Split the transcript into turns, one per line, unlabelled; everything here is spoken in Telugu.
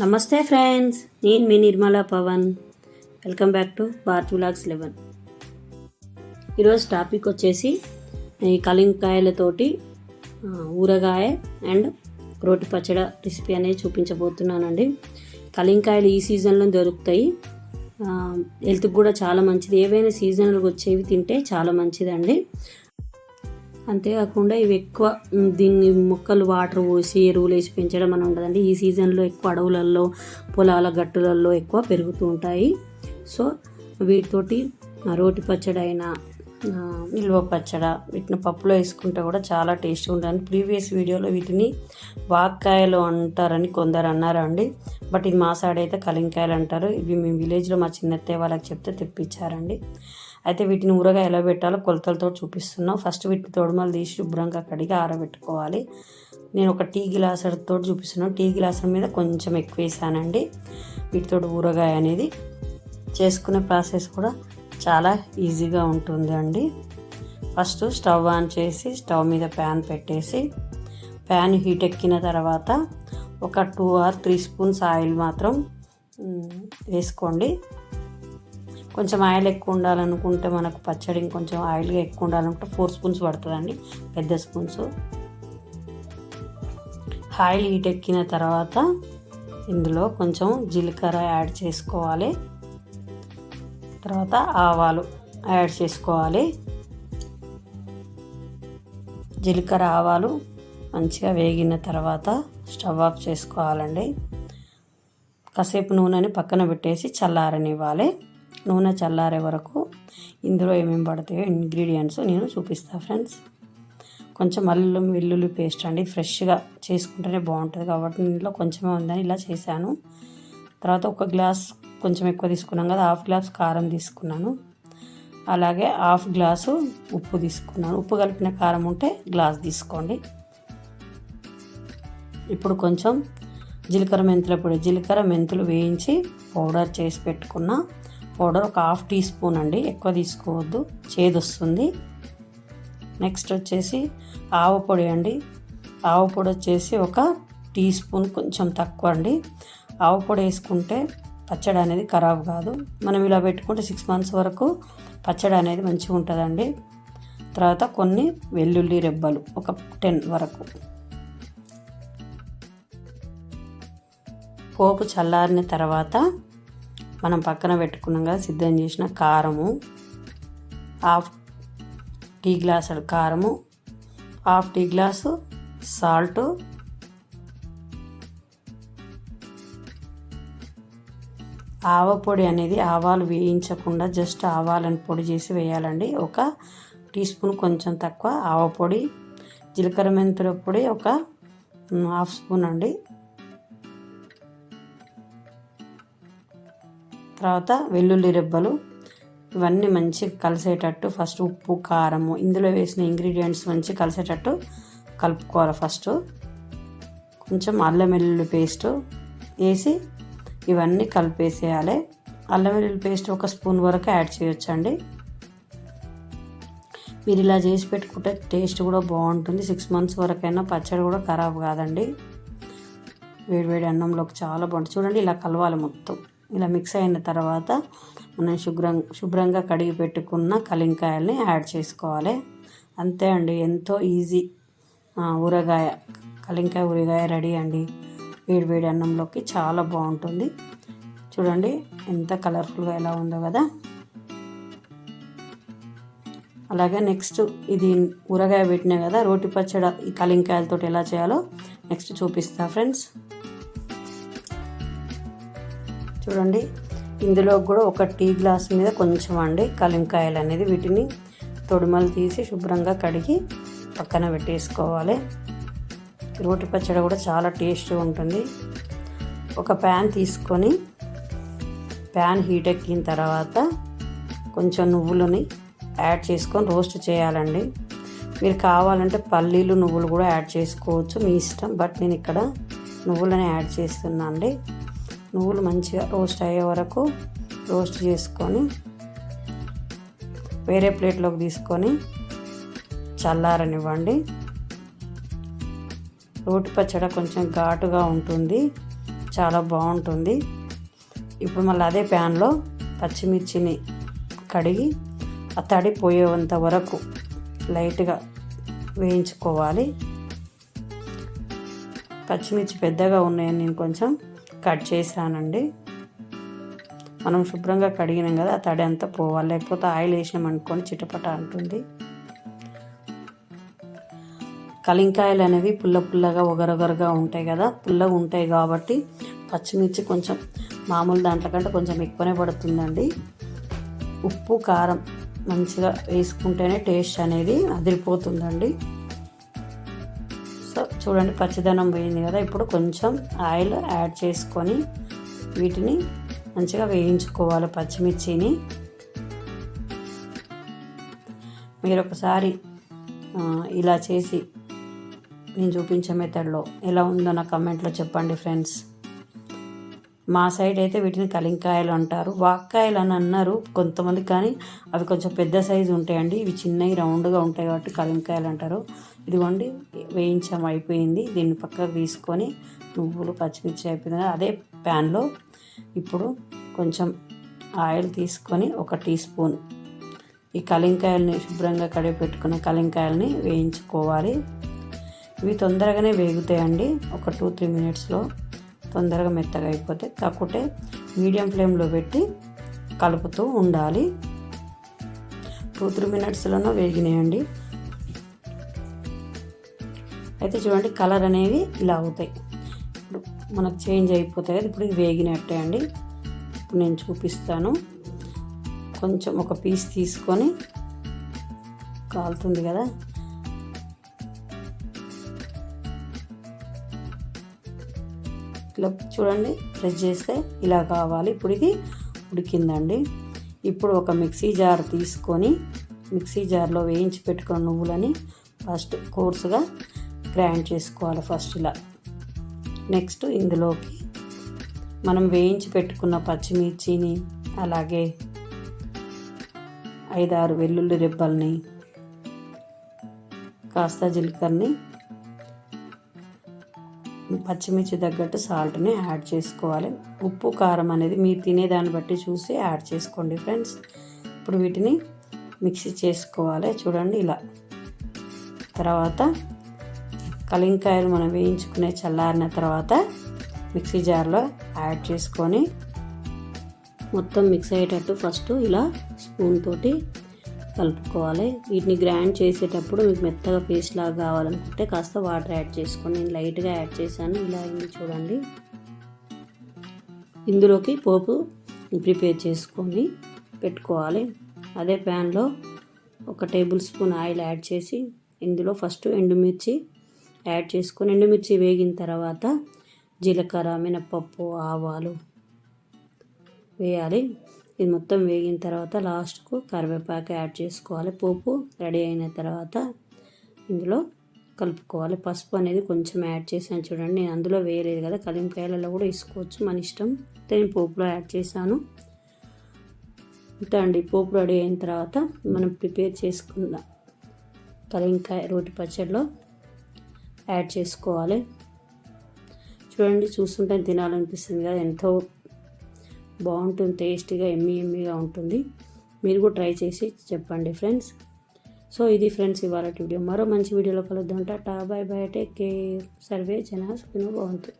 నమస్తే ఫ్రెండ్స్, నేను మీ Nirmala Pavan. Welcome back to Bharat vlogs 11. ఈరోజు టాపిక్ వచ్చేసి ఈ కలింకాయలతోటి ఊరగాయ అండ్ రోటి పచ్చడి రెసిపీ అనేది చూపించబోతున్నానండి. కలింకాయలు ఈ సీజన్లో దొరుకుతాయి. హెల్త్కి కూడా చాలా మంచిది. ఏవైనా సీజన్లో వచ్చేవి తింటే చాలా మంచిదండి. అంతేకాకుండా ఇవి ఎక్కువ దీన్ని మొక్కలు వాటర్ పోసి ఎరువులు వేసి పెంచడం అని ఉండదండి. ఈ సీజన్లో ఎక్కువ అడవులలో, పొలాల గట్టులలో ఎక్కువ పెరుగుతూ ఉంటాయి. సో వీటితోటి రోటి పచ్చడి అయినా నిల్వ పచ్చడి వీటిని పప్పులో వేసుకుంటే కూడా చాలా టేస్ట్గా ఉంటుంది. ప్రీవియస్ వీడియోలో వీటిని వాక్కాయలు అంటారని కొందరు అన్నారండి. బట్ ఇది మా సైడ్ అయితే కలింకాయలు అంటారు. ఇవి మేము విలేజ్లో మా చిన్నత్తయ్య వాళ్ళకి చెప్తే తెప్పించారండి. అయితే వీటిని ఊరగాయ ఎలా పెట్టాలో కొలతలతో చూపిస్తున్నాం. ఫస్ట్ వీటిని తొడుమలు తీసి శుభ్రంగా కడిగి ఆరబెట్టుకోవాలి. నేను ఒక టీ గ్లాసుతో చూపిస్తున్నాను. టీ గ్లాసు మీద కొంచెం ఎక్కువ వేసానండి. వీటితో ఊరగాయ అనేది చేసుకునే ప్రాసెస్ కూడా చాలా ఈజీగా ఉంటుంది అండి. ఫస్ట్ స్టవ్ ఆన్ చేసి స్టవ్ మీద ప్యాన్ పెట్టేసి ప్యాన్ హీట్ ఎక్కిన తర్వాత ఒక 2 or 3 స్పూన్స్ ఆయిల్ మాత్రం వేసుకోండి. కొంచెం ఆయిల్ ఎక్కువ ఉండాలనుకుంటే మనకు పచ్చడి కొంచెం ఆయిల్గా ఎక్కువ ఉండాలనుకుంటే 4 స్పూన్స్ పడుతుందండి, పెద్ద స్పూన్స్. ఆయిల్ హీట్ ఎక్కిన తర్వాత ఇందులో కొంచెం జీలకర్ర యాడ్ చేసుకోవాలి. తర్వాత ఆవాలు యాడ్ చేసుకోవాలి. జీలకర్ర ఆవాలు మంచిగా వేగిన తర్వాత స్టవ్ ఆఫ్ చేసుకోవాలండి. కాసేపు నూనెని పక్కన పెట్టేసి చల్లారనివ్వాలి. నూనె చల్లారే వరకు ఇందులో ఏమేమి పడతాయో ఇంగ్రీడియంట్స్ నేను చూపిస్తాను ఫ్రెండ్స్. కొంచెం అల్లం వెల్లుల్లి పేస్ట్ అండి, ఫ్రెష్గా చేసుకుంటేనే బాగుంటుంది కాబట్టి ఇందులో కొంచెమే ఉందని ఇలా చేశాను. తర్వాత ఒక గ్లాస్ కొంచెం ఎక్కువ తీసుకున్నాం కదా, 1/2 గ్లాస్ కారం తీసుకున్నాను. అలాగే 1/2 గ్లాసు ఉప్పు తీసుకున్నాను. ఉప్పు కలిపిన కారం ఉంటే గ్లాస్ తీసుకోండి. ఇప్పుడు కొంచెం జీలకర్ర మెంతుల పొడి, జీలకర్ర మెంతులు వేయించి పౌడర్ చేసి పెట్టుకున్న పౌడర్ ఒక 1/2 టీ స్పూన్ అండి, ఎక్కువ తీసుకోవద్దు, చేదు వస్తుంది. నెక్స్ట్ వచ్చేసి ఆవపొడి అండి. ఆవపొడి వచ్చేసి ఒక టీ స్పూన్ కొంచెం తక్కువ అండి. ఆవపొడి వేసుకుంటే పచ్చడి అనేది ఖరాబ్ కాదు. మనం ఇలా పెట్టుకుంటే 6 months వరకు పచ్చడి అనేది మంచిగా ఉంటుందండి. తర్వాత కొన్ని వెల్లుల్లి రెబ్బలు ఒక 10 వరకు. పోపు చల్లారిన తర్వాత మనం పక్కన పెట్టుకున్నాం కదా సిద్ధం చేసిన కారము, 1/2 టీ గ్లాసు కారము, 1/2 టీ గ్లాసు సాల్ట్, ఆవపొడి అనేది ఆవాలు వేయించకుండా జస్ట్ ఆవాలను పొడి చేసి వేయాలండి. ఒక టీ స్పూన్ కొంచెం తక్కువ ఆవపొడి, జీలకర్ర మెంతుల పొడి ఒక 1/2 స్పూన్ అండి. తర్వాత వెల్లుల్లి రెబ్బలు, ఇవన్నీ మంచిగా కలిసేటట్టు ఫస్ట్ ఉప్పు కారము ఇందులో వేసిన ఇంగ్రీడియంట్స్ మంచిగా కలిసేటట్టు కలుపుకోవాలి. ఫస్ట్ కొంచెం అల్లం వెల్లుల్లి పేస్ట్ వేసి ఇవన్నీ కలిపేసేయాలి. అల్లం వెల్లుల్లి పేస్ట్ ఒక స్పూన్ వరకు యాడ్ చేయొచ్చండి. మీరు ఇలా చేసి పెట్టుకుంటే టేస్ట్ కూడా బాగుంటుంది. 6 months వరకైనా పచ్చడి కూడా ఖరాబ్ కాదండి. వేడివేడి అన్నంలోకి చాలా బాగుంటుంది. చూడండి, ఇలా కలవాలి మొత్తం. ఇలా మిక్స్ అయిన తర్వాత మనం శుభ్రంగా కడిగి పెట్టుకున్న కలింకాయల్ని యాడ్ చేసుకోవాలి. అంతే అండి, ఎంతో ఈజీ ఊరగాయ, కలింకాయ ఊరగాయ రెడీ అండి. వేడివేడి అన్నంలోకి చాలా బాగుంటుంది. చూడండి ఎంత కలర్ఫుల్గా ఎలా ఉందో కదా. అలాగే నెక్స్ట్ ఇది ఊరగాయ పెట్టినా కదా, రోటి పచ్చడి ఈ కలింకాయలతో ఎలా చేయాలో నెక్స్ట్ చూపిస్తా ఫ్రెండ్స్. చూడండి, ఇందులో కూడా ఒక టీ గ్లాస్ మీద కొంచెం అండి కలింకాయలు అనేది, వీటిని తొడిమలు తీసి శుభ్రంగా కడిగి పక్కన పెట్టేసుకోవాలి. రోటి పచ్చడి కూడా చాలా టేస్ట్గా ఉంటుంది. ఒక ప్యాన్ తీసుకొని ప్యాన్ హీట్ ఎక్కిన తర్వాత కొంచెం నువ్వులని యాడ్ చేసుకొని రోస్ట్ చేయాలండి. మీరు కావాలంటే పల్లీలు నువ్వులు కూడా యాడ్ చేసుకోవచ్చు, మీ ఇష్టం. బట్ నేను ఇక్కడ నువ్వులని యాడ్ చేస్తున్నా అండి. నువ్వులు మంచిగా రోస్ట్ అయ్యే వరకు రోస్ట్ చేసుకొని వేరే ప్లేట్లోకి తీసుకొని చల్లారనివ్వండి. రోటి పచ్చడి కొంచెం ఘాటుగా ఉంటుంది, చాలా బాగుంటుంది. ఇప్పుడు మళ్ళీ అదే ప్యాన్లో పచ్చిమిర్చిని కడిగి ఆ తడి పోయేంత వరకు లైట్గా వేయించుకోవాలి. పచ్చిమిర్చి పెద్దగా ఉన్నాయని నేను కొంచెం కట్ చేశానండి. మనం శుభ్రంగా కడిగినాం కదా, ఆ తడి అంతా పోవాలి, లేకపోతే ఆయిల్ వేసినాం అనుకోని చిటపట అంటుంది. కలింకాయలు అనేవి పుల్లగా ఒగరొగరగా ఉంటాయి కదా, పుల్లగా ఉంటాయి కాబట్టి పచ్చిమిర్చి కొంచెం మామూలు దాంట్లో కంటే కొంచెం ఎక్కువనే పడుతుందండి. ఉప్పు కారం మంచిగా వేసుకుంటేనే టేస్ట్ అనేది అదిరిపోతుందండి. సో చూడండి, పచ్చిదనం పోయింది కదా. ఇప్పుడు కొంచెం ఆయిల్ యాడ్ చేసుకొని వీటిని మంచిగా వేయించుకోవాలి. పచ్చిమిర్చిని మీరు ఒకసారి ఇలా చేసి నేను చూపించే మెథడ్లో ఎలా ఉందో నా కమెంట్లో చెప్పండి ఫ్రెండ్స్. మా సైడ్ అయితే వీటిని కలింకాయలు అంటారు, వాక్కాయలు అని అన్నారు కొంతమంది, కానీ అవి కొంచెం పెద్ద సైజు ఉంటాయండి. ఇవి చిన్నవి రౌండ్గా ఉంటాయి కాబట్టి కలింకాయలు అంటారు. ఇదిగోండి, వేయించం అయిపోయింది. దీన్ని పక్కకు తీసుకొని నువ్వులు పచ్చిమిర్చి అయిపోయింది. అదే ప్యాన్లో ఇప్పుడు కొంచెం ఆయిల్ తీసుకొని 1 టీ స్పూన్ ఈ కలింకాయలని, శుభ్రంగా కడిగి పెట్టుకున్న కలింకాయలని వేయించుకోవాలి. ఇవి తొందరగానే వేగుతాయండి, ఒక 2-3 మినిట్స్లో తొందరగా మెత్తగా అయిపోతాయి. కాకపోతే మీడియం ఫ్లేమ్లో పెట్టి కలుపుతూ ఉండాలి. 2-3 మినిట్స్లోనూ వేగినాయండి. అయితే చూడండి, కలర్ అనేవి ఇలా అవుతాయి. ఇప్పుడు మనకు చేంజ్ అయిపోతాయి. ఇప్పుడు ఇది వేగినట్టే అండి. ఇప్పుడు నేను చూపిస్తాను. కొంచెం ఒక పీస్ తీసుకొని, కాలుతుంది కదా, ఇట్లా చూడండి, ప్రెస్ చేస్తే ఇలా కావాలి. ఇప్పుడు ఇది ఉడికిందండి. ఇప్పుడు ఒక మిక్సీ జార్ తీసుకొని మిక్సీ జార్లో వేయించి పెట్టుకున్న నువ్వులని ఫస్ట్ కోర్సుగా గ్రైండ్ చేసుకోవాలి. ఫస్ట్ ఇలా. నెక్స్ట్ ఇందులోకి మనం వేయించి పెట్టుకున్న పచ్చిమిర్చిని, అలాగే 5-6 వెల్లుల్లి రెబ్బల్ని, కాస్త జీలకర్రని, పచ్చిమిర్చి తగ్గట్టు సాల్ట్ని యాడ్ చేసుకోవాలి. ఉప్పు కారం అనేది మీరు తినేదాన్ని బట్టి చూసి యాడ్ చేసుకోండి ఫ్రెండ్స్. ఇప్పుడు వీటిని మిక్సీ చేసుకోవాలి. చూడండి ఇలా. తర్వాత కలింకాయలు మనం వేయించుకునే చల్లారిన తర్వాత మిక్సీ జార్లో యాడ్ చేసుకొని మొత్తం మిక్స్ అయ్యేటట్టు ఫస్ట్ ఇలా స్పూన్ తోటి కలుపుకోవాలి. వీటిని గ్రైండ్ చేసేటప్పుడు మీకు మెత్తగా పేస్ట్ లాగా కావాలనుకుంటే కాస్త వాటర్ యాడ్ చేసుకోండి. నేను లైట్గా యాడ్ చేశాను. ఇలా అయింది చూడండి. ఇందులోకి పోపు ప్రిపేర్ చేసుకొని పెట్టుకోవాలి. అదే ప్యాన్లో 1 టేబుల్ స్పూన్ ఆయిల్ యాడ్ చేసి ఇందులో ఫస్ట్ ఎండుమిర్చి యాడ్ చేసుకొని, ఎండుమిర్చి వేగిన తర్వాత జీలకర్ర, మినపప్పు, ఆవాలు వేయాలి. ఇది మొత్తం వేగిన తర్వాత లాస్ట్కు కరివేపాకు యాడ్ చేసుకోవాలి. పోపు రెడీ అయిన తర్వాత ఇందులో కలుపుకోవాలి. పసుపు అనేది కొంచెం యాడ్ చేశాను చూడండి. నేను అందులో వేయలేదు కదా, కలింకాయలలో కూడా వేసుకోవచ్చు, మన ఇష్టం. నేను పోపులో యాడ్ చేశాను. అండి, పోపు రెడీ అయిన తర్వాత మనం ప్రిపేర్ చేసుకున్న కలింకాయ రోటి పచ్చడిలో యాడ్ చేసుకోవాలి. చూడండి, చూస్తుంటే తినాలనిపిస్తుంది కదా, ఎంతో బాగుంటుంది, టేస్టీగా ఎమ్మీగా ఉంటుంది. మీరు కూడా ట్రై చేసి చెప్పండి ఫ్రెండ్స్. సో ఇది ఫ్రెండ్స్ ఇవాళ వీడియో. మరో మంచి వీడియోలో కలుద్దాం. Tata, by by, take care, survey జనా సుఖినో భవంతు.